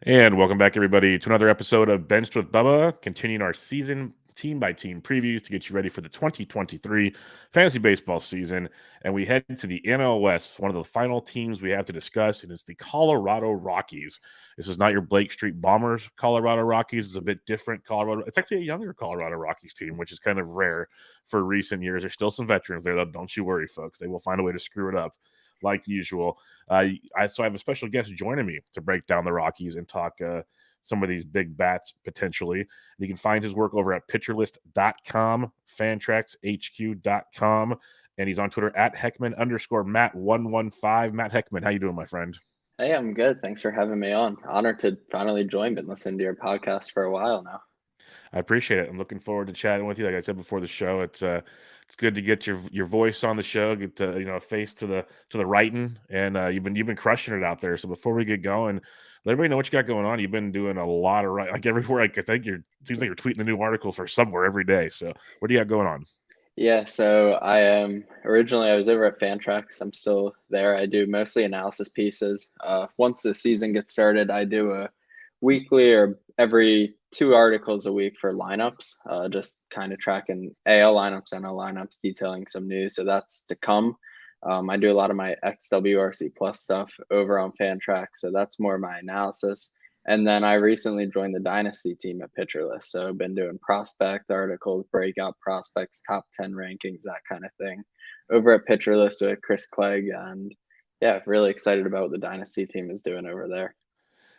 And welcome back, everybody, to another episode of Benched with Bubba, continuing our season team by team previews to get you ready for the 2023 fantasy baseball season. And we head to the NL West, one of the final teams we have to discuss, and it's the Colorado Rockies. This is not your Blake Street Bombers Colorado Rockies. It's a bit different Colorado. It's actually a younger Colorado Rockies team, which is kind of rare for recent years. There's still some veterans there, though. Don't you worry, folks. They will find a way to screw it up like usual. So I have a special guest joining me to break down the Rockies and talk some of these big bats potentially. And you can find his work over at pitcherlist.com, fantraxhq.com, and he's on Twitter at Heckman_Matt115. Matt Heckman, how you doing, my friend? Hey, I'm good. Thanks for having me on. Honored to finally join. Been listening to your podcast for a while now. I appreciate it. I'm looking forward to chatting with you. Like I said before the show, it's good to get your voice on the show, get a face to the writing, and you've been crushing it out there. So before we get going, let everybody know what you got going on. You've been doing a lot of like everywhere. Like I think seems like you're tweeting a new article for somewhere every day. So what do you got going on? Yeah, so I am originally I was over at Fantrax. I'm still there. I do mostly analysis pieces. Once the season gets started, I do a weekly or every two articles a week for lineups, just kind of tracking AL lineups, NL lineups, detailing some news. So that's to come. I do a lot of my XWRC Plus stuff over on Fantrax, so that's more my analysis. And then I recently joined the Dynasty team at Pitcher List. So I've been doing prospect articles, breakout prospects, top 10 rankings, that kind of thing over at Pitcher List with Chris Clegg. And yeah, really excited about what the Dynasty team is doing over there.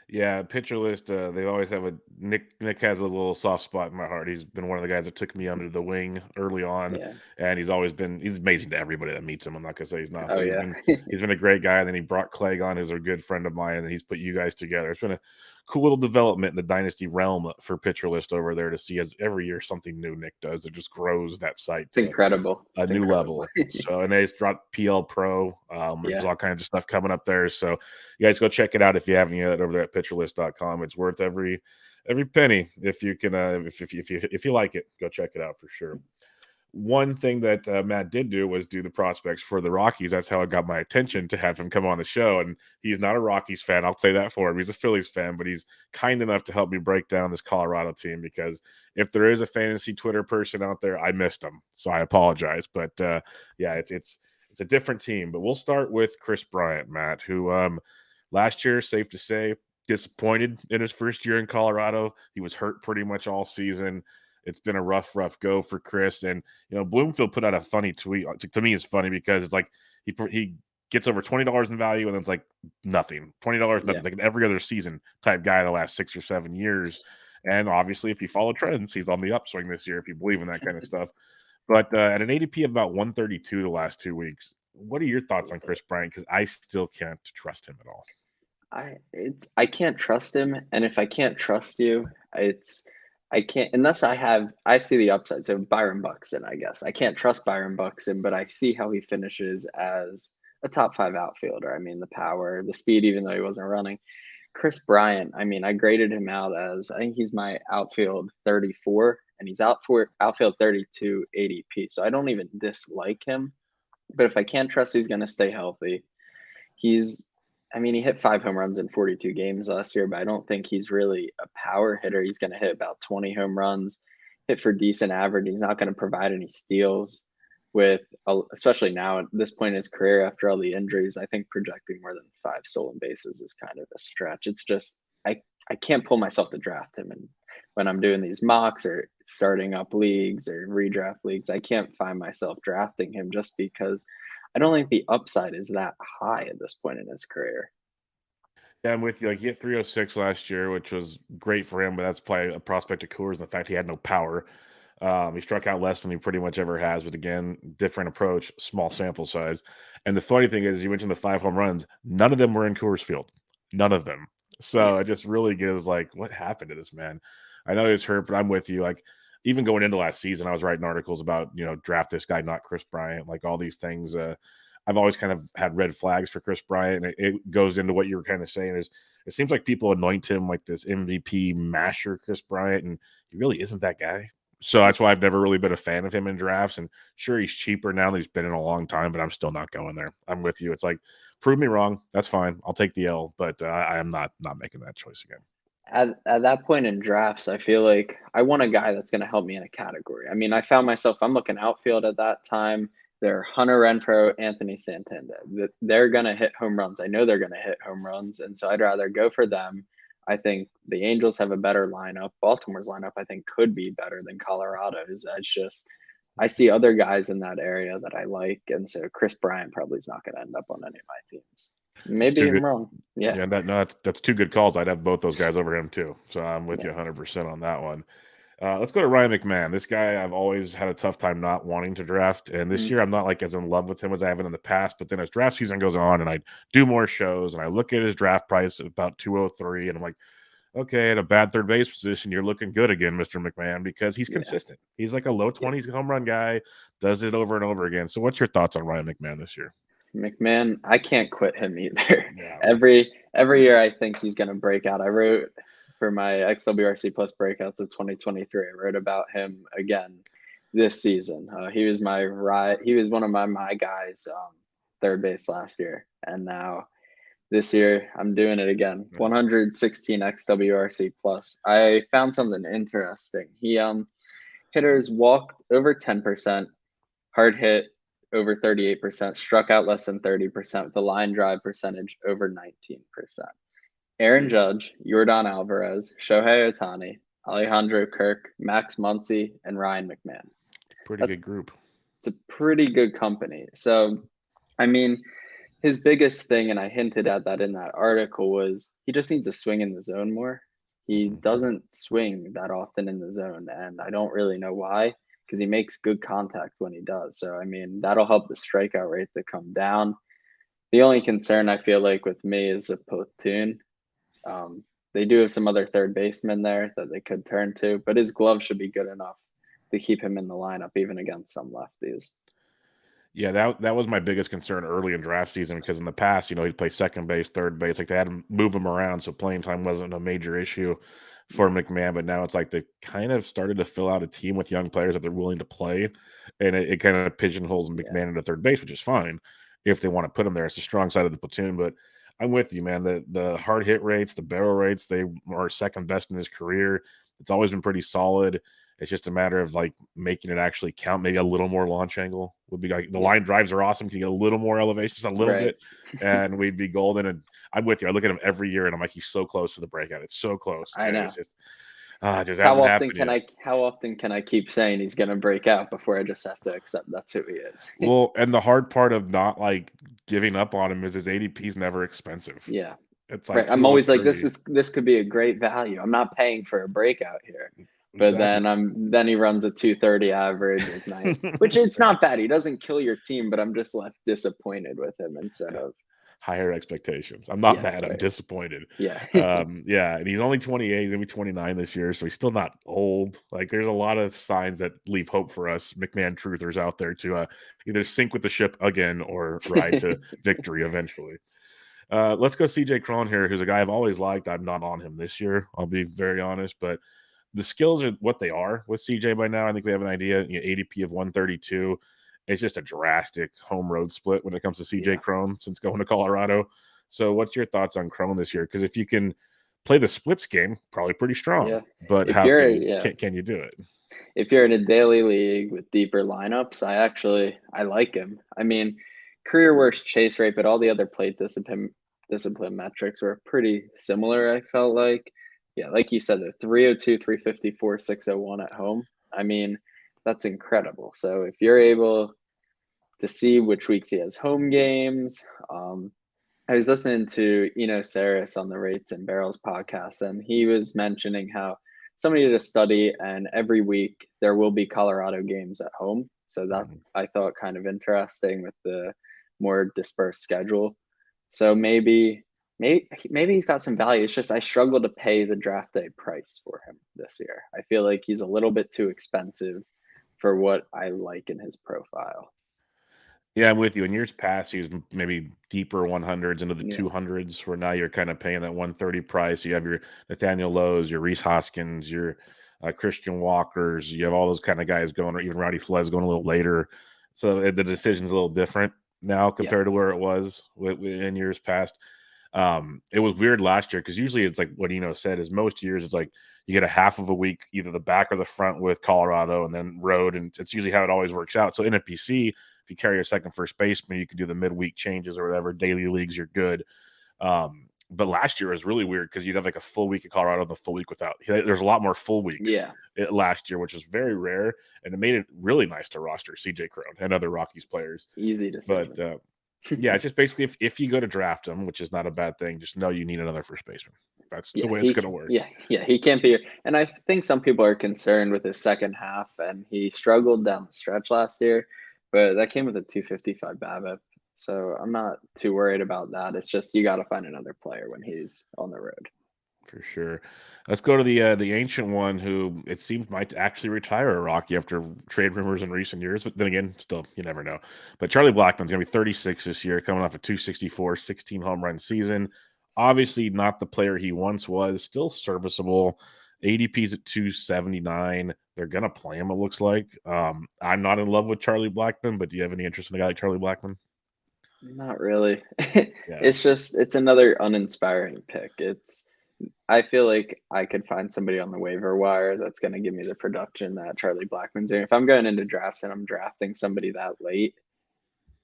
Yeah, Pitcher List. They always have a Nick. Nick has a little soft spot in my heart. He's been one of the guys that took me under the wing early on, Yeah. and he's amazing to everybody that meets him. I'm not gonna say he's not, Oh, but he's yeah. been he's been a great guy. And then he brought Clegg on, who's a good friend of mine, and he's put you guys together. It's been a cool little development in the dynasty realm for Pitcher List over there to see as every year something new Nick does. It just grows that site It's to incredible. a It's new incredible. level. So, and they just dropped PL Pro. There's Yeah. all kinds of stuff coming up there. So, you guys go check it out if you haven't yet over there at pitcherlist.com. It's worth every penny if you can if you like it, go check it out for sure. One thing that Matt did do was do the prospects for the Rockies. That's how it got my attention to have him come on the show. And he's not a Rockies fan. I'll say that for him. He's a Phillies fan, but he's kind enough to help me break down this Colorado team because if there is a fantasy Twitter person out there, I missed him. So I apologize. But yeah, it's a different team. But we'll start with Kris Bryant, Matt, who last year, safe to say, disappointed in his first year in Colorado. He was hurt pretty much all season. It's been a rough go for Kris. And Bloomfield put out a funny tweet. To me, it's funny because it's like he gets over $20 in value, and then it's like nothing. $20, nothing. Yeah. It's like an every other season type guy the last 6 or 7 years. And obviously, if you follow trends, he's on the upswing this year. If you believe in that kind of stuff, but at an ADP of about 132 the last 2 weeks, what are your thoughts on Kris Bryant? Because I still can't trust him at all. I can't trust him, and if I can't trust you, I can't unless I see the upside. So Byron Buxton, I guess I can't trust Byron Buxton, but I see how he finishes as a top five outfielder. I mean, the power, the speed, even though he wasn't running. Kris Bryant, I mean, I graded him out as I think he's my outfield 34, and he's outfield 32 ADP. So I don't even dislike him, but if I can't trust he's going to stay healthy, he's I mean, he hit 5 home runs in 42 games last year, but I don't think he's really a power hitter. He's going to hit about 20 home runs, hit for decent average. He's not going to provide any steals especially now at this point in his career after all the injuries. I think projecting more than 5 stolen bases is kind of a stretch. It's just, I can't pull myself to draft him. And when I'm doing these mocks or starting up leagues or redraft leagues, I can't find myself drafting him just because I don't think the upside is that high at this point in his career. Yeah, I'm with you. Like he hit 306 last year, which was great for him, but that's probably a prospect of Coors and the fact he had no power. He struck out less than he pretty much ever has, but again, different approach, small sample size. And the funny thing is, you mentioned the 5 home runs, none of them were in Coors Field. None of them. So Yeah. it just really gives like, what happened to this man? I know he was hurt, but I'm with you. Like, even going into last season, I was writing articles about, draft this guy, not Kris Bryant, like all these things. I've always kind of had red flags for Kris Bryant. And it goes into what you were kind of saying is it seems like people anoint him like this MVP masher, Kris Bryant, and he really isn't that guy. So that's why I've never really been a fan of him in drafts. And sure, he's cheaper now that he's been in a long time, but I'm still not going there. I'm with you. It's like, prove me wrong. That's fine. I'll take the L, but I am not making that choice again. At that point in drafts, I feel like I want a guy that's going to help me in a category. I mean, I found myself, I'm looking outfield at that time. They're Hunter Renfroe, Anthony Santander. They're going to hit home runs. I know they're going to hit home runs. And so I'd rather go for them. I think the Angels have a better lineup. Baltimore's lineup, I think, could be better than Colorado's. It's just, I see other guys in that area that I like. And so Kris Bryant probably is not going to end up on any of my teams. It's Maybe too I'm good. wrong. Yeah. Yeah, that's two good calls. I'd have both those guys over him too. So I'm with Yeah. you 100% on that one. Let's go to Ryan McMahon. This guy I've always had a tough time not wanting to draft, and this year I'm not like as in love with him as I have been in the past. But then as draft season goes on, and I do more shows, and I look at his draft price at about 203, and I'm like, okay, at a bad third base position, you're looking good again, Mr. McMahon, because he's consistent. He's like a low 20s home run guy, does it over and over again. So what's your thoughts on Ryan McMahon this year? McMahon, I can't quit him either. Yeah. Every year I think he's going to break out. I wrote for my XWRC Plus breakouts of 2023. I wrote about him again this season. He was He was one of my guys, third base last year, and now this year I'm doing it again. 116 XWRC Plus. I found something interesting. He hitters walked over 10%, hard hit over 38%, struck out less than 30%, with a line drive percentage over 19%. Aaron Judge, Yordan Alvarez, Shohei Ohtani, Alejandro Kirk, Max Muncy, and Ryan McMahon. Pretty good group. It's a pretty good company. So, I mean, his biggest thing, and I hinted at that in that article, was he just needs to swing in the zone more. He doesn't swing that often in the zone, and I don't really know why, because he makes good contact when he does. So, I mean, that'll help the strikeout rate to come down. The only concern I feel like with me is the platoon. They do have some other third basemen there that they could turn to, but his glove should be good enough to keep him in the lineup, even against some lefties. Yeah, that was my biggest concern early in draft season because in the past, he'd play second base, third base, like they had to move him around, so playing time wasn't a major issue for McMahon. But now it's like they kind of started to fill out a team with young players that they're willing to play, and it kind of pigeonholes McMahon into third base, which is fine if they want to put him there. It's a strong side of the platoon, but I'm with you, man. The hard hit rates, the barrel rates, they are second best in his career. It's always been pretty solid. It's just a matter of like making it actually count. Maybe a little more launch angle would be like the line drives are awesome. Can you get a little more elevation, just a little bit, and we'd be golden. And I'm with you. I look at him every year, and I'm like, he's so close to the breakout. It's so close. I know. It's just how often can I keep saying he's going to break out before I just have to accept that's who he is? Well, and the hard part of not like giving up on him is his ADP is never expensive. Yeah. It's like I'm always like, this could be a great value. I'm not paying for a breakout here. But then he runs a 230 average at night, which it's not bad. He doesn't kill your team, but I'm just left disappointed with him instead of higher expectations. I'm not mad. I'm disappointed. Yeah. And he's only 28. He's gonna be 29 this year, so he's still not old. Like there's a lot of signs that leave hope for us McMahon truthers out there to either sink with the ship again or ride to victory eventually. Let's go CJ Cron here, who's a guy I've always liked. I'm not on him this year. I'll be very honest, but the skills are what they are with CJ by now. I think we have an idea. ADP of 132. It's just a drastic home road split when it comes to CJ Cron since going to Colorado. So what's your thoughts on Cron this year? Because if you can play the splits game, probably pretty strong. Yeah. But how can you do it? If you're in a daily league with deeper lineups, I like him. I mean, career worst chase rate, but all the other plate discipline metrics were pretty similar, I felt like. Yeah, like you said, the 302, 354, 601 at home. I mean, that's incredible. So if you're able to see which weeks he has home games, I was listening to Eno Saris on the Rates and Barrels podcast, and he was mentioning how somebody did a study, and every week there will be Colorado games at home. So that I thought kind of interesting with the more dispersed schedule. So maybe he's got some value. It's just I struggle to pay the draft day price for him this year. I feel like he's a little bit too expensive for what I like in his profile. Yeah, I'm with you. In years past, he was maybe deeper 100s into the 200s, where now you're kind of paying that 130 price. You have your Nathaniel Lowe's, your Reese Hoskins, your Christian Walkers. You have all those kind of guys going, or even Rowdy Flores going a little later. So the decision's a little different now compared to where it was in years past. It was weird last year because usually it's like what Eno said is most years it's like you get a half of a week, either the back or the front with Colorado and then road. And it's usually how it always works out. So in a PC, if you carry a second first baseman, you can do the midweek changes or whatever. Daily leagues, you're good. But last year was really weird because you'd have like a full week of Colorado and the full week without. There's a lot more full weeks last year, which was very rare. And it made it really nice to roster CJ Cron and other Rockies players. Easy decision. But yeah, it's just basically if you go to draft him, which is not a bad thing, just know you need another first baseman. That's the way it's going to work. Yeah, he can't be. And I think some people are concerned with his second half, and he struggled down the stretch last year, but that came with a 255 BABIP. So I'm not too worried about that. It's just you got to find another player when he's on the road. For sure. Let's go to the ancient one who it seems might actually retire a Rocky after trade rumors in recent years. But then again, still, you never know. But Charlie Blackmon's going to be 36 this year, coming off a 264, 16 home run season. Obviously not the player he once was, still serviceable. ADP's at 279. They're going to play him, it looks like. I'm not in love with Charlie Blackmon, but do you have any interest in a guy like Charlie Blackmon? Not really. It's another uninspiring pick. I feel like I could find somebody on the waiver wire that's going to give me the production that Charlie Blackmon's doing. If I'm going into drafts and I'm drafting somebody that late,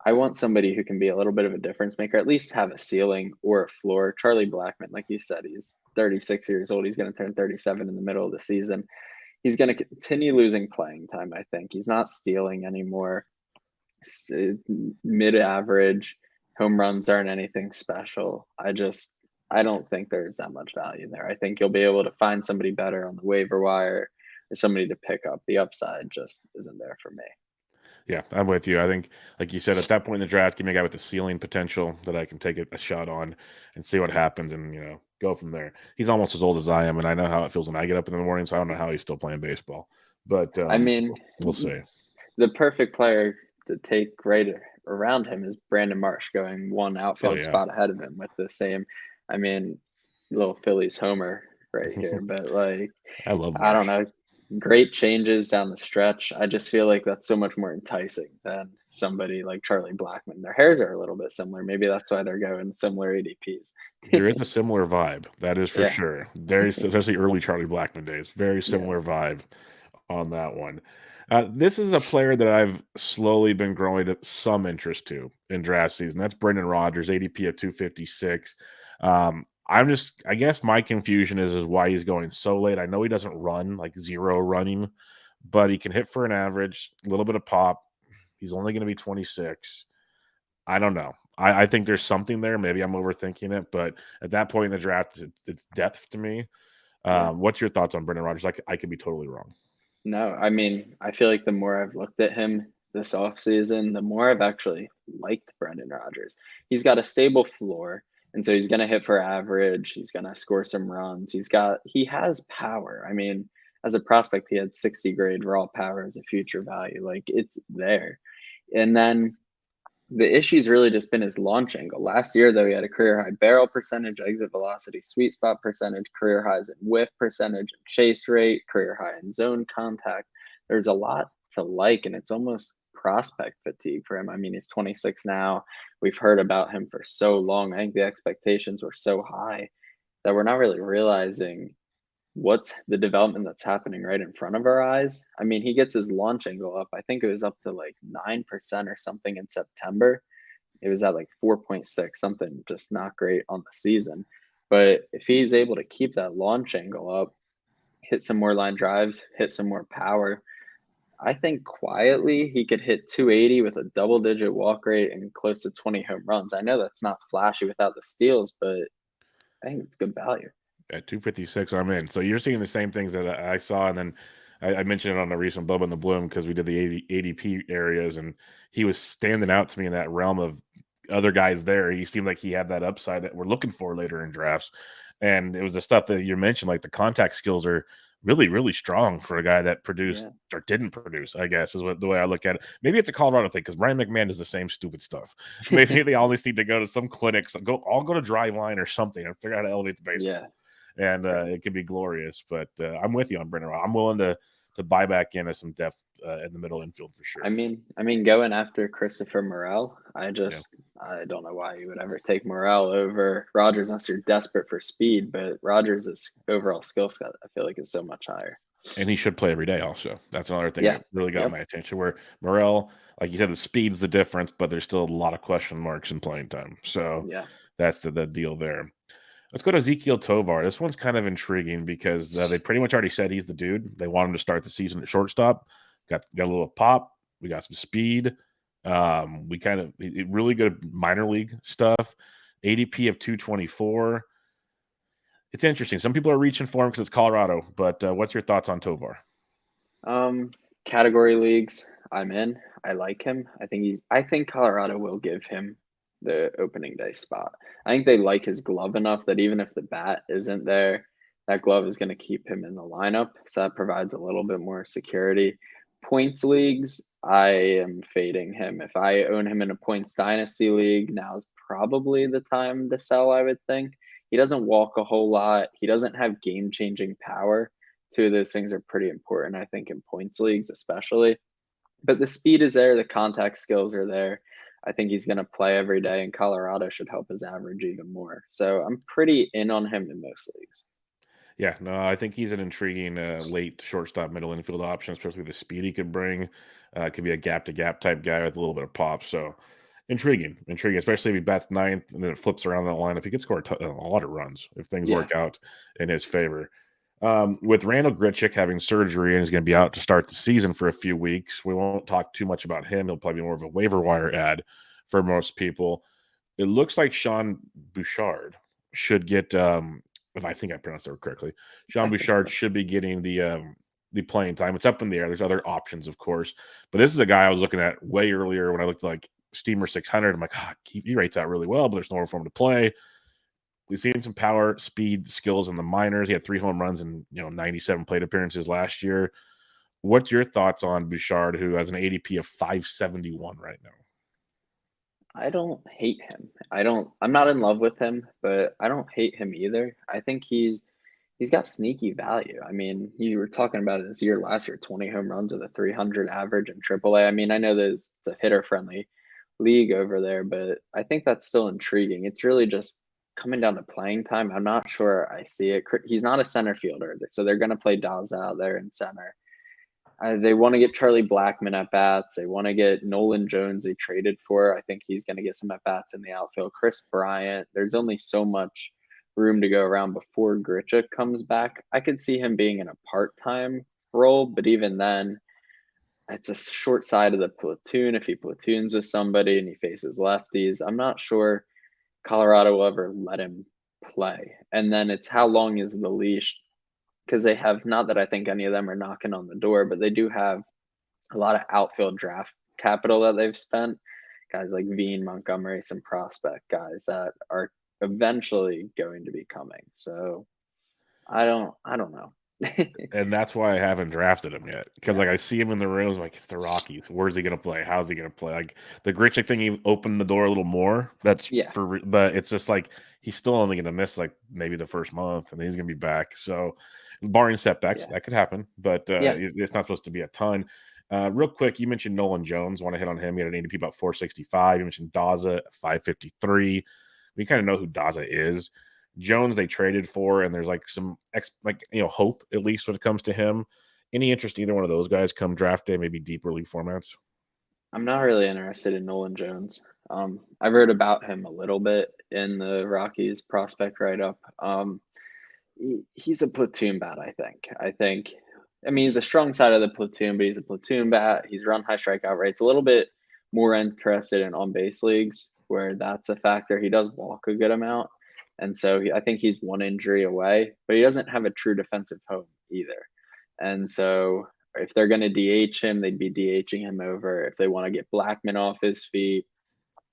I want somebody who can be a little bit of a difference maker, at least have a ceiling or a floor. Charlie Blackmon, like you said, he's 36 years old. He's going to turn 37 in the middle of the season. He's going to continue losing playing time, I think. He's not stealing anymore. Mid-average. Home runs aren't anything special. I don't think there's that much value there. I think you'll be able to find somebody better on the waiver wire or somebody to pick up. The upside just isn't there for me. Yeah, I'm with you. I think, like you said, at that point in the draft, give me a guy with the ceiling potential that I can take a shot on and see what happens and, go from there. He's almost as old as I am, and I know how it feels when I get up in the morning, so I don't know how he's still playing baseball. But we'll see. The perfect player to take right around him is Brandon Marsh, going one outfield spot ahead of him with the same, little Phillies homer right here. But I love Marsh. I don't know. Great changes down the stretch. I just feel like that's so much more enticing than somebody like Charlie Blackmon. Their hairs are a little bit similar. Maybe that's why they're going similar ADPs. There is a similar vibe. That is for sure. There's especially early Charlie Blackmon days. Very similar vibe on that one. This is a player that I've slowly been growing some interest to in draft season. That's Brendan Rodgers, ADP of 256. I guess my confusion is why he's going so late. I know he doesn't run, like zero running, but he can hit for an average, a little bit of pop. He's only going to be 26. I don't know. I think there's something there. Maybe I'm overthinking it, but at that point in the draft, it's depth to me. What's your thoughts on Brendan Rodgers? I could be totally wrong. No, I feel like the more I've looked at him this offseason, the more I've actually liked Brendan Rodgers. He's got a stable floor. And so he's going to hit for average. He's going to score some runs. He has power. As a prospect, he had 60 grade raw power as a future value. It's there. And then the issue's really just been his launch angle. Last year, though, he had a career high barrel percentage, exit velocity, sweet spot percentage, career highs in whiff percentage, and chase rate, career high in zone contact. There's a lot to like, and it's almost prospect fatigue for him. He's 26 now. We've heard about him for so long. I think the expectations were so high that we're not really realizing what's the development that's happening right in front of our eyes. He gets his launch angle up. I think it was up to 9% or something in September. It was at 4.6, something just not great on the season. But if he's able to keep that launch angle up, hit some more line drives, hit some more power, I think quietly he could hit 280 with a double-digit walk rate and close to 20 home runs. I know that's not flashy without the steals, but I think it's good value. At 256, I'm in. So you're seeing the same things that I saw, and then I mentioned it on the recent Bubba in the Bloom because we did the ADP areas, and he was standing out to me in that realm of other guys there. He seemed like he had that upside that we're looking for later in drafts. And it was the stuff that you mentioned, like the contact skills are really, really strong for a guy that produced or didn't produce, I guess, is the way I look at it. Maybe it's a Colorado thing because Brian McMahon does the same stupid stuff. Maybe they always need to go to some clinics, all go to Driveline or something and figure out how to elevate the baseball. and it could be glorious. But I'm with you on Brendan. I'm willing to buy back into some depth in the middle infield for sure. I mean, going after Christopher Morel, I Yeah. don't know why you would ever take Morel over Rodgers unless you're desperate for speed. But Rodgers' overall skill set, I feel like, is so much higher. And he should play every day also. That's another thing Yeah. that really got Yep. my attention, where Morel, like you said, the speed's the difference, but there's still a lot of question marks in playing time. So Yeah. that's the deal there. Let's go to Ezequiel Tovar. This one's kind of intriguing because they pretty much already said he's the dude. They want him to start the season at shortstop. Got a little pop. We got some speed. We kind of really good minor league stuff. ADP of 224. It's interesting. Some people are reaching for him because it's Colorado, but what's your thoughts on Tovar? Category leagues, I'm in. I like him. I think Colorado will give him the opening day spot. I think they like his glove enough that even if the bat isn't there, that glove is going to keep him in the lineup. So that provides a little bit more security. Points leagues, I am fading him. If I own him in a points dynasty league, now's probably the time to sell, I would think. He doesn't walk a whole lot. He doesn't have game-changing power. Two of those things are pretty important, I think, in points leagues, especially. But the speed is there, the contact skills are there. I think he's going to play every day, and Colorado should help his average even more. So I'm pretty in on him in most leagues. Yeah, no, I think he's an intriguing late shortstop, middle infield option, especially the speed he could bring. Could be a gap to gap type guy with a little bit of pop. So intriguing, especially if he bats ninth and then it flips around that lineup. He could score a lot of runs if things Yeah. work out in his favor. With Randall Grichuk having surgery and he's going to be out to start the season for a few weeks, we won't talk too much about him. He'll probably be more of a waiver wire ad for most people. It looks like Sean Bouchard should get if I think I pronounced that correctly, Jean Bouchard should be getting the playing time. It's up in the air. There's other options, of course, but this is a guy I was looking at way earlier when I looked like Steamer 600. I'm like, he rates out really well, but there's nowhere for him to play. We've seen some power, speed, skills in the minors. He had 3 home runs and 97 plate appearances last year. What's your thoughts on Bouchard, who has an ADP of 571 right now? I don't hate him. I'm not in love with him, but I don't hate him either. I think he's got sneaky value. I mean, you were talking about it this year last year, 20 home runs with a 300 average in AAA. I mean, I know it's a hitter friendly league over there, but I think that's still intriguing. It's really just coming down to playing time. I'm not sure I see it. He's not a center fielder, so they're going to play Daza out there in center. They want to get Charlie Blackmon at bats. They want to get Nolan Jones they traded for. I think he's going to get some at bats in the outfield. Kris Bryant. There's only so much room to go around before Grichuk comes back. I could see him being in a part-time role, but even then, it's a short side of the platoon. If he platoons with somebody and he faces lefties, I'm not sure Colorado will ever let him play. And then it's how long is the leash? Because they have, not that I think any of them are knocking on the door, but they do have a lot of outfield draft capital that they've spent. Guys like Veen, Montgomery, some prospect guys that are eventually going to be coming. So I don't know. And that's why I haven't drafted him yet. Because I see him in the rooms, like, it's the Rockies. Where's he gonna play? How's he gonna play? Like the Grichuk thing, he opened the door a little more. That's but it's just like he's still only gonna miss like maybe the first month, and then he's gonna be back. So barring setbacks, that could happen. But it's not supposed to be a ton. Real quick, you mentioned Nolan Jones. Want to hit on him? He had an ADP about 465. You mentioned Daza at 553. We kind of know who Daza is. Jones they traded for, and there's like some hope at least when it comes to him. Any interest in either one of those guys come draft day, maybe deeper league formats? I'm not really interested in Nolan Jones. I've heard about him a little bit in the Rockies prospect write-up. He's a platoon bat, I think. I mean, he's a strong side of the platoon, but he's a platoon bat. He's run high strikeout rates. A little bit more interested in on-base leagues where that's a factor. He does walk a good amount. And so I think he's one injury away, but he doesn't have a true defensive home either. And so if they're going to DH him, they'd be DHing him over. If they want to get Blackmon off his feet,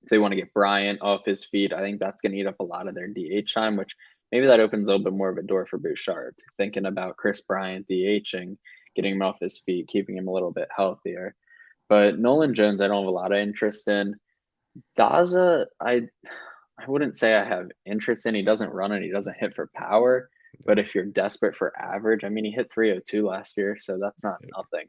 if they want to get Bryant off his feet, I think that's going to eat up a lot of their DH time, which maybe that opens a little bit more of a door for Bouchard. Thinking about Kris Bryant DHing, getting him off his feet, keeping him a little bit healthier. But Nolan Jones, I don't have a lot of interest in. Daza, I wouldn't say I have interest in. He doesn't run and he doesn't hit for power, But if you're desperate for average, I mean, he hit 302 last year, so that's not Yeah. nothing.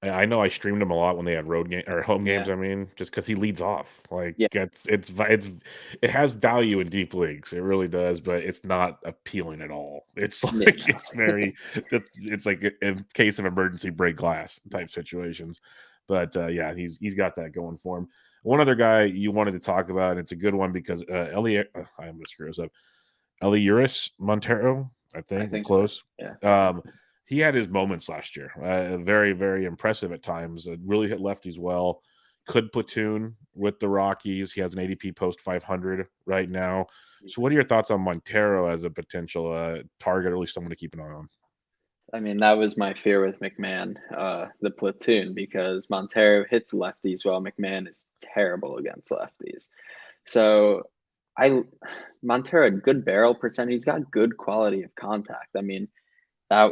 I know I streamed him a lot when they had road game or home games. Yeah. I mean, just because he leads off, like Yeah. it has value in deep leagues. It really does, but it's not appealing at all. It's Yeah. like it's very, it's like in case of emergency break glass type situations. But yeah, he's got that going for him. One other guy you wanted to talk about, and it's a good one because Elliot, I'm gonna screw this up. Eliuris Montero, I I think we're think so. close. Yeah, I think Um, so. he had his moments last year. Very, very impressive at times. Really hit lefties well. Could platoon with the Rockies. He has an ADP post 500 right now. So, what are your thoughts on Montero as a potential target, or at least someone to keep an eye on? I mean, that was my fear with McMahon, the platoon, because Montero hits lefties while McMahon is terrible against lefties. So I Montero had good barrel percent. He's got good quality of contact. I mean, that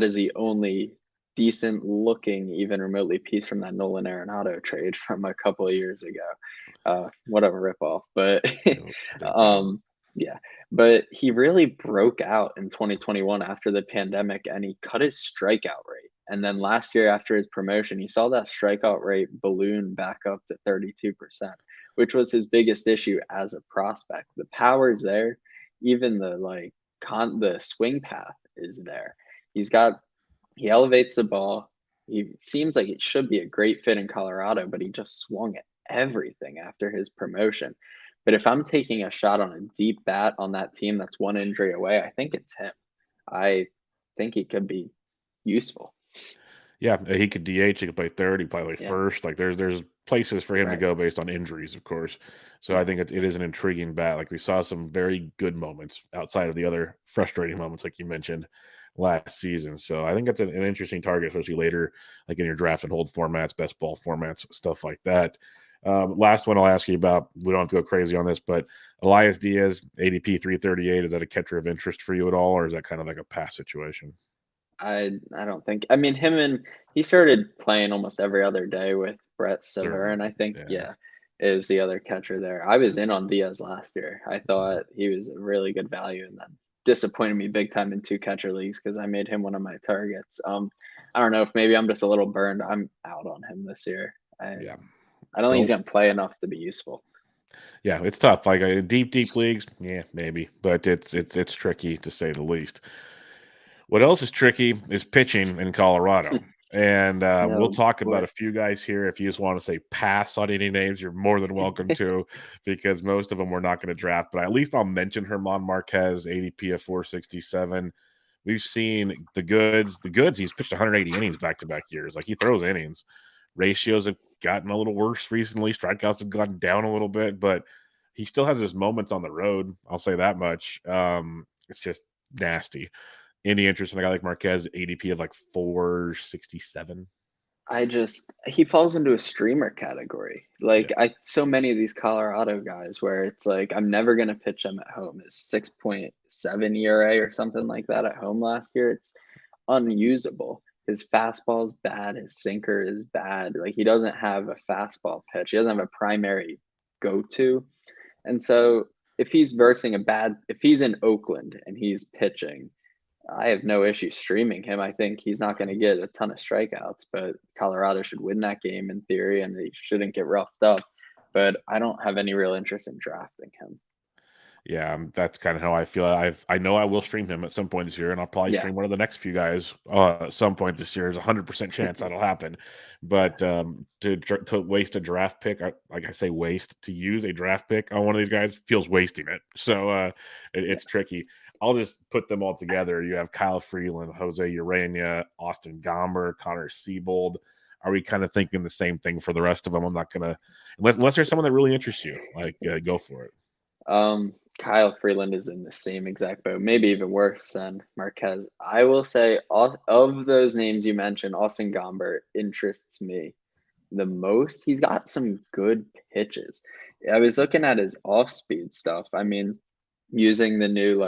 is the only decent looking, even remotely piece from that Nolan Arenado trade from a couple of years ago. What a ripoff. But You know, big time. um, yeah. But he really broke out in 2021 after the pandemic and he cut his strikeout rate. And then last year after his promotion, he saw that strikeout rate balloon back up to 32%, which was his biggest issue as a prospect. The power's there, even the swing path is there. He's got he elevates the ball. He seems like it should be a great fit in Colorado, but he just swung at everything after his promotion. But if I'm taking a shot on a deep bat on that team that's one injury away, I think it's him. I think he could be useful. Yeah, he could DH. He could play third. He could play Yeah, first. Like there's places for him to right. go based on injuries, of course. So I Yeah. think it is an intriguing bat. Like we saw some very good moments outside of the other frustrating moments, like you mentioned last season. So I think that's an interesting target, especially later, like in your draft and hold formats, best ball formats, stuff like that. Last one I'll ask you about. We don't have to go crazy on this, but Elias Diaz, ADP 338. Is that a catcher of interest for you at all, or is that kind of like a pass situation? I don't think I mean he started playing almost every other day with Brett Sure. Severin, I think, Yeah. yeah, is the other catcher there. I was in on Diaz last year. I thought he was a really good value and then disappointed me big time in two catcher leagues because I made him one of my targets. I don't know if maybe I'm just a little burned. I'm out on him this year. Yeah. I don't think he's Don't gonna play enough to be useful. Yeah, it's tough. Like deep leagues, yeah, maybe, but it's tricky to say the least. What else is tricky is pitching in Colorado, and we'll No, talk about boy. a few guys here. If you just want to say pass on any names, you're more than welcome to, because most of them we're not going to draft. But at least I'll mention Herman Marquez, ADP of 467. We've seen the goods. The goods. He's pitched 180 innings back to back years. Like he throws innings. Ratios have gotten a little worse recently. Strikeouts have gotten down a little bit, but he still has his moments on the road. I'll say that much. It's just nasty. Any interest in a guy like Marquez, ADP of like 467? He falls into a streamer category. Yeah. Like so many of these Colorado guys where it's like I'm never gonna pitch them at home. Is 6.7 ERA or something like that at home last year. It's unusable. His fastball is bad, his sinker is bad. Like he doesn't have a fastball pitch. He doesn't have a primary go-to. And so if he's in Oakland and he's pitching, I have no issue streaming him. I think he's not going to get a ton of strikeouts, but Colorado should win that game in theory, and they shouldn't get roughed up. But I don't have any real interest in drafting him. Yeah, that's kind of how I feel. I know I will stream him at some point this year, and I'll probably Yeah, stream one of the next few guys at some point this year. There's 100% chance that'll happen. yeah, But to waste a draft pick, like I say, waste to use a draft pick on one of these guys feels wasting it. So yeah. it's tricky. I'll just put them all together. You have Kyle Freeland, Jose Urena, Austin Gomber, Connor Siebold. Are we kind of thinking the same thing for the rest of them? I'm not gonna unless there's someone that really interests you. Like go for it. Kyle Freeland is in the same exact boat, maybe even worse than Marquez. I will say, of those names you mentioned, Austin Gomber interests me the most. He's got some good pitches. I was looking at his off speed stuff. I mean, using the new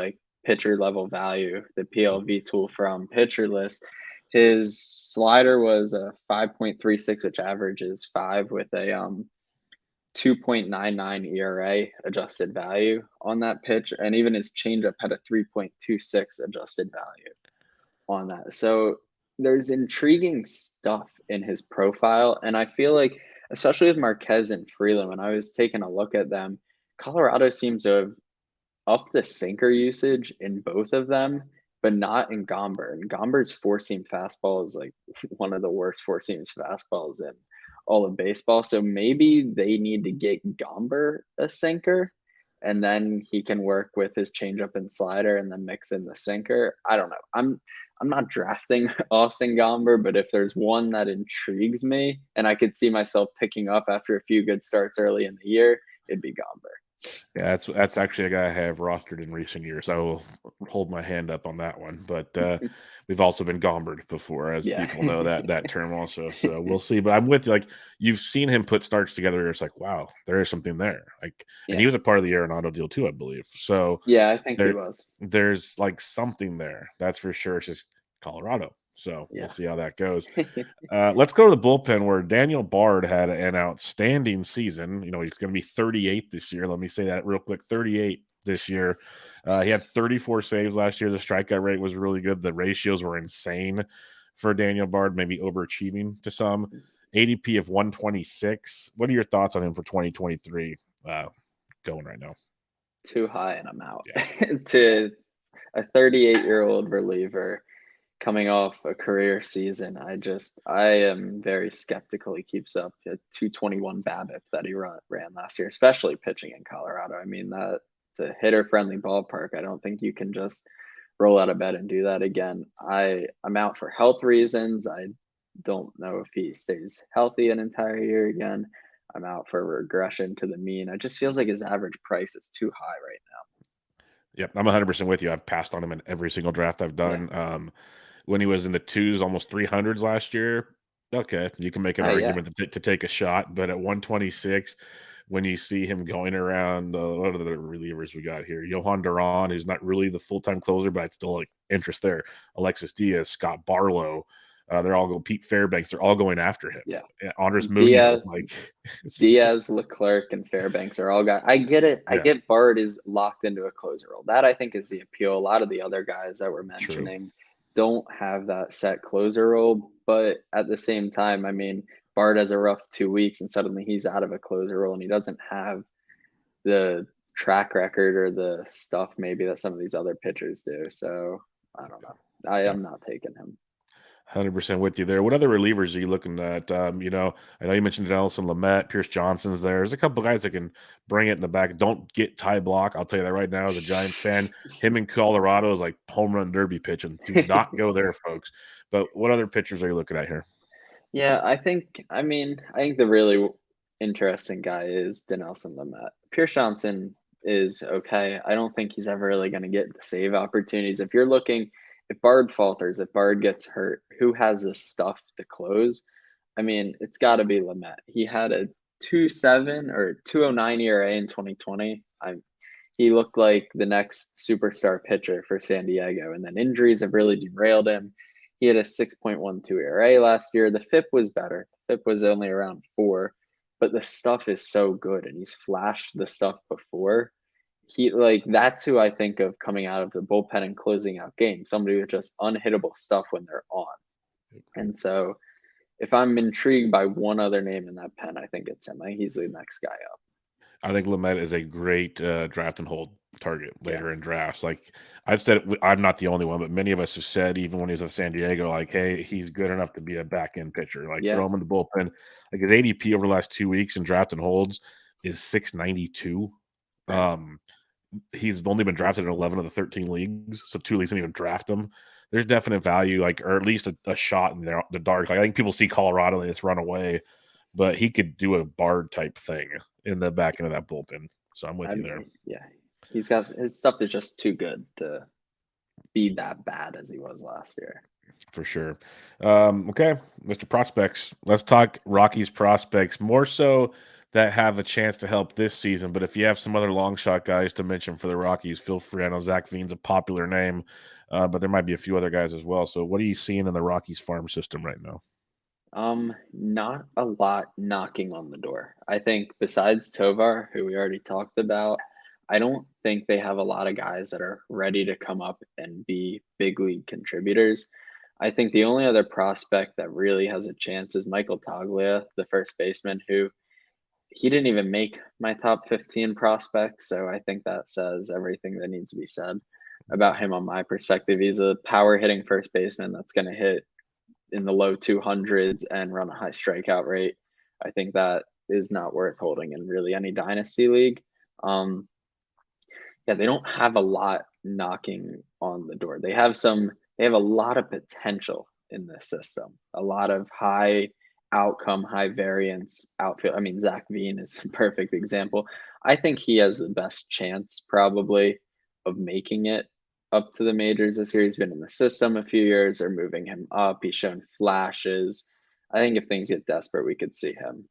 pitcher level value, the PLV tool from Pitcher List, his slider was a 5.36, which averages 5 with a 2.99 ERA adjusted value on that pitch, and even his changeup had a 3.26 adjusted value on that. So there's intriguing stuff in his profile, and I feel like, especially with Marquez and Freeland, when I was taking a look at them, Colorado seems to have upped the sinker usage in both of them, but not in Gomber. And Gomber's four seam fastball is like one of the worst four seams fastballs in all of baseball. So maybe they need to get Gomber a sinker, and then he can work with his changeup and slider and then mix in the sinker. I don't know. I'm not drafting Austin Gomber, but if there's one that intrigues me and I could see myself picking up after a few good starts early in the year, it'd be Gomber. Yeah, that's actually a guy I have rostered in recent years. I will hold my hand up on that one. But we've also been gombered before, as Yeah. people know that term also. So we'll see. But I'm with you. Like, you've seen him put starts together. It's like, wow, there is something there. Like, and he Yeah. was a part of the Arenado deal too, I believe. So Yeah, I think he was. there's like something there. That's for sure. It's just Colorado. So Yeah. we'll see how that goes. Let's go to the bullpen, where Daniel Bard had an outstanding season. You know, he's going to be 38 this year. Let me say that real quick. 38 this year. He had 34 saves last year. The strikeout rate was really good. The ratios were insane for Daniel Bard, maybe overachieving to some. ADP of 126. What are your thoughts on him for 2023 going right now? Too high and I'm out. Yeah. To a 38-year-old reliever coming off a career season, I am very skeptical he keeps up a 221 BABIP that he ran last year, especially pitching in Colorado. I mean, that's a hitter-friendly ballpark. I don't think you can just roll out of bed and do that again. I'm out for health reasons. I don't know if he stays healthy an entire year again. I'm out for regression to the mean. It just feels like his average price is too high right now. Yep, I'm 100% with you. I've passed on him in every single draft I've Yeah. done. When he was in the twos, almost 300s last year, okay, you can make an Yeah. argument to take a shot. But at 126, when you see him going around, what are the relievers we got here? Johan Duran, who's not really the full-time closer, but I'd still like interest there. Alexis Diaz, Scott Barlow, they're all going. Pete Fairbanks, they're all going after him. Yeah. Andres Munoz, Diaz, Leclerc, and Fairbanks are all guys. I get it. I get Bard is locked into a closer role. That I think is the appeal. A lot of the other guys that we're mentioning don't have that set closer role, but at the same time, I mean, Bard has a rough 2 weeks and suddenly he's out of a closer role and he doesn't have the track record or the stuff maybe that some of these other pitchers do. So I don't know. I am not taking him. 100% with you there. What other relievers are you looking at? I know you mentioned Nelson Lamet, Pierce Johnson's there. There's a couple guys that can bring it in the back. Don't get Ty Block. I'll tell you that right now as a Giants fan. Him in Colorado is like home run derby pitching. Do not go there, folks. But what other pitchers are you looking at here? Yeah, I think the really interesting guy is Dinelson Lamet. Pierce Johnson is okay. I don't think he's ever really going to get the save opportunities. If Bard falters, if Bard gets hurt, who has the stuff to close? I mean, it's got to be Lamet. He had a 2.7 or 2.09 ERA in 2020. He looked like the next superstar pitcher for San Diego, and then injuries have really derailed him. He had a 6.12 ERA last year. The FIP was better. The FIP was only around 4, but the stuff is so good, and he's flashed the stuff before. That's who I think of coming out of the bullpen and closing out games. Somebody with just unhittable stuff when they're on. And so, if I'm intrigued by one other name in that pen, I think it's him. He's the next guy up. I think Lamet is a great draft and hold target later in drafts. Like I've said, I'm not the only one, but many of us have said, even when he was at San Diego, like, hey, he's good enough to be a back end pitcher. Like throw him in the bullpen. Like his ADP over the last 2 weeks in draft and holds is 692. Right. He's only been drafted in 11 of the 13 leagues, so 2 leagues didn't even draft him. There's definite value, like, or at least a shot in the dark. Like I think people see Colorado and they just run away, but he could do a Bard type thing in the back end of that bullpen. So I'm with you there. Yeah, he's got his stuff is just too good to be that bad as he was last year. For sure. Okay, Mr. Prospects. Let's talk Rockies prospects, more so that have a chance to help this season. But if you have some other long shot guys to mention for the Rockies, feel free. I know Zach Veen's a popular name, but there might be a few other guys as well. So what are you seeing in the Rockies farm system right now? Not a lot knocking on the door. I think besides Tovar, who we already talked about, I don't think they have a lot of guys that are ready to come up and be big league contributors. I think the only other prospect that really has a chance is Michael Toglia, the first baseman, who he didn't even make my top 15 prospects. So I think that says everything that needs to be said about him on my perspective. He's a power hitting first baseman that's going to hit in the low 200s and run a high strikeout rate. I think that is not worth holding in really any dynasty league. Um, yeah, they don't have a lot knocking on the door. They have a lot of potential in this system. A lot of high outcome, high variance outfield. I mean, Zach Veen is a perfect example. I think he has the best chance probably of making it up to the majors this year. He's been in the system a few years. They're moving him up. He's shown flashes. I think if things get desperate, we could see him.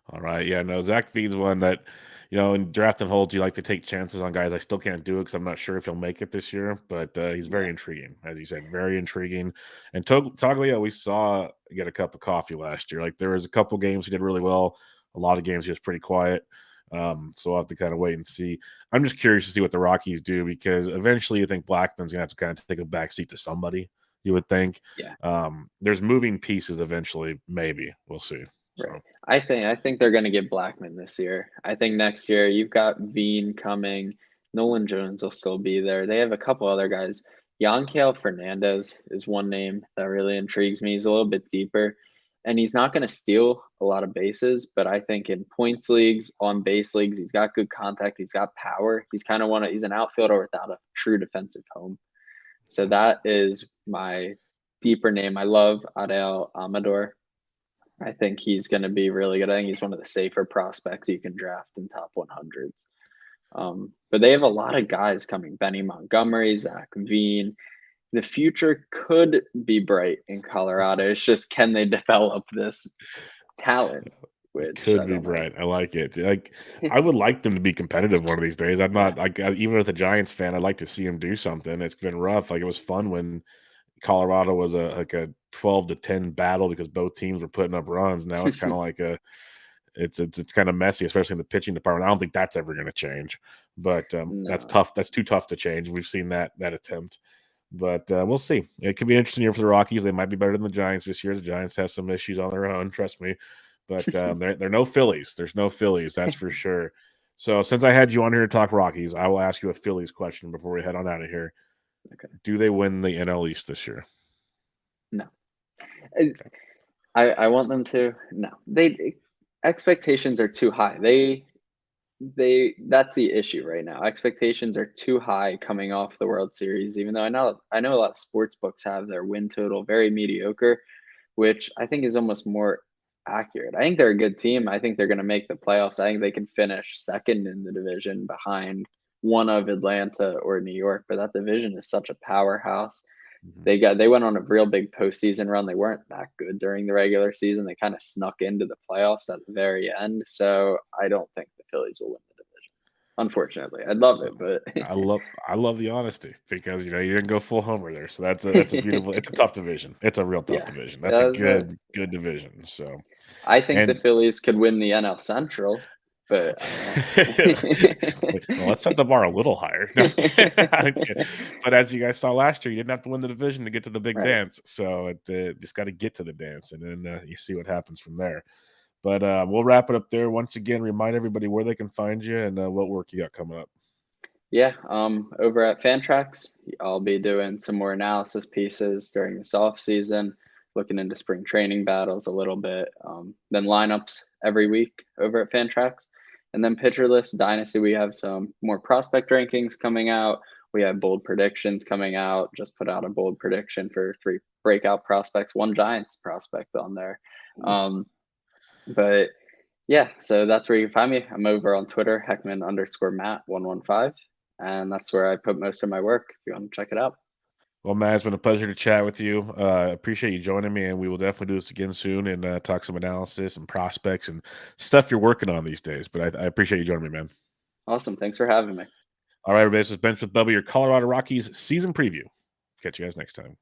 All right. Yeah, no, Zach Feed's one that, in drafting holds, you like to take chances on guys. I still can't do it because I'm not sure if he'll make it this year, but he's very Yeah. intriguing, as you said, very intriguing. And Toglia, we saw get a cup of coffee last year. Like there was a couple games he did really well. A lot of games he was pretty quiet. So we'll have to kind of wait and see. I'm just curious to see what the Rockies do because eventually you think Blackman's going to have to kind of take a backseat to somebody, you would think. Yeah. There's moving pieces eventually, maybe. We'll see. Right. So. I think they're going to get Blackman this year. I think next year you've got Veen coming. Nolan Jones will still be there. They have a couple other guys. Yanquiel Fernandez is one name that really intrigues me. He's a little bit deeper, and he's not going to steal a lot of bases, but I think in points leagues, on base leagues, he's got good contact. He's got power. He's an outfielder without a true defensive home. So that is my deeper name. I love Adel Amador. I think he's going to be really good. I think he's one of the safer prospects you can draft in top 100s. But they have a lot of guys coming. Benny Montgomery, Zach Veen. The future could be bright in Colorado. It's just can they develop this talent? It Which could I be don't know. bright. I like it. Like I would like them to be competitive one of these days. I'm Yeah, not like even with a Giants fan, I'd like to see them do something. It's been rough. Like it was fun when Colorado was a 12-10 battle because both teams were putting up runs. Now it's kind of like it's kind of messy, especially in the pitching department. I don't think that's ever going to change, but that's no, tough. That's too tough to change. We've seen that attempt, but we'll see. It could be an interesting year for the Rockies. They might be better than the Giants this year. The Giants have some issues on their own, trust me, but they're no Phillies. There's no Phillies, that's for sure. So since I had you on here to talk Rockies, I will ask you a Phillies question before we head on out of here. okay, Do they win the NL East this year? no. I want them to. No, they expectations are too high. They that's the issue right now. Expectations are too high coming off the World Series, even though I know a lot of sports books have their win total very mediocre, which I think is almost more accurate. I think they're a good team. I think they're going to make the playoffs. I think they can finish second in the division behind one of Atlanta or New York, but that division is such a powerhouse. Mhm. They went on a real big postseason run. They weren't that good during the regular season. They kind of snuck into the playoffs at the very end. So I don't think the Phillies will win the division. Unfortunately, I'd love it, but I love the honesty because you didn't go full homer there. So that's a beautiful. It's a tough division. It's a real tough yeah, division. That's a that's right. good division. So I think the and Phillies could win the NL Central, but I don't well, let's set the bar a little higher. No, just kidding. I'm kidding. But as you guys saw last year, you didn't have to win the division to get to the big right. dance. So it just got to get to the dance, and then you see what happens from there. But we'll wrap it up there. Once again, remind everybody where they can find you and what work you got coming up. Yeah, over at Fantrax, I'll be doing some more analysis pieces during this off season, looking into spring training battles a little bit. Then lineups every week over at Fantrax, and then pitcher list dynasty. We have some more prospect rankings coming out. We have bold predictions coming out. Just put out a bold prediction for 3 breakout prospects, 1 Giants prospect on there. Um, but yeah, so that's where you can find me. I'm over on Twitter, Heckman_Matt115. And that's where I put most of my work if you want to check it out. Well, Matt, it's been a pleasure to chat with you. Appreciate you joining me, and we will definitely do this again soon and talk some analysis and prospects and stuff you're working on these days. But I appreciate you joining me, man. Awesome. Thanks for having me. All right, everybody. This is Bench with Bubba, your Colorado Rockies season preview. Catch you guys next time.